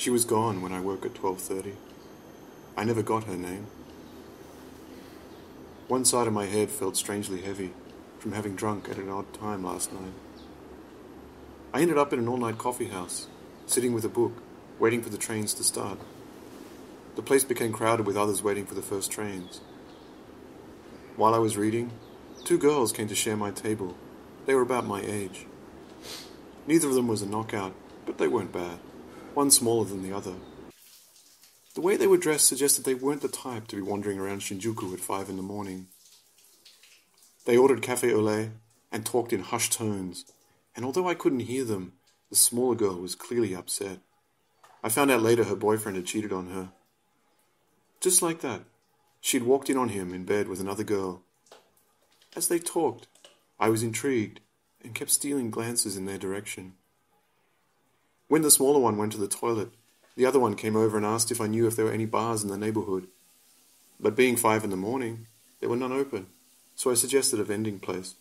She was gone when I woke at 12:30. I never got her name. One side of my head felt strangely heavy from having drunk at an odd time last night. I ended up in an all-night coffee house, sitting with a book, waiting for the trains to start. The place became crowded with others waiting for the first trains. While I was reading, two girls came to share my table. They were about my age. Neither of them was a knockout, but they weren't bad. One smaller than the other. The way they were dressed suggested they weren't the type to be wandering around Shinjuku at 5 in the morning. They ordered café au lait and talked in hushed tones, and although I couldn't hear them, the smaller girl was clearly upset. I found out later her boyfriend had cheated on her. Just like that, she'd walked in on him in bed with another girl. As they talked, I was intrigued and kept stealing glances in their direction. When the smaller one went to the toilet, the other one came over and asked if I knew if there were any bars in the neighborhood. But being 5 in the morning, there were none open, so I suggested a vending place.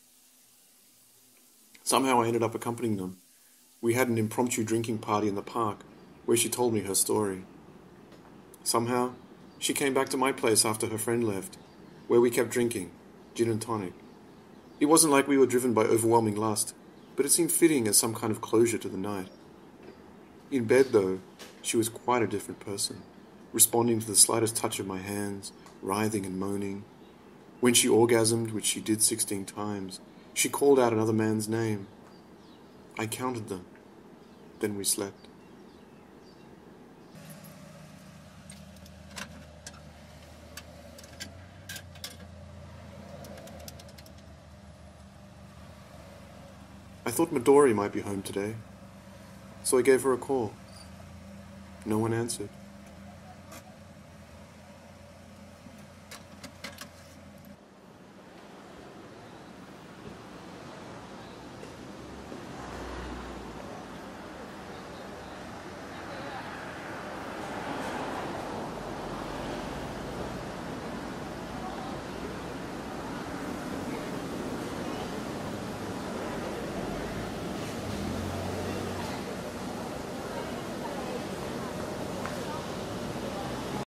Somehow I ended up accompanying them. We had an impromptu drinking party in the park, where she told me her story. Somehow, she came back to my place after her friend left, where we kept drinking, gin and tonic. It wasn't like we were driven by overwhelming lust, but it seemed fitting as some kind of closure to the night. In bed, though, she was quite a different person, responding to the slightest touch of my hands, writhing and moaning. When she orgasmed, which she did 16 times, she called out another man's name. I counted them. Then we slept. I thought Midori might be home today, so I gave her a call. No one answered.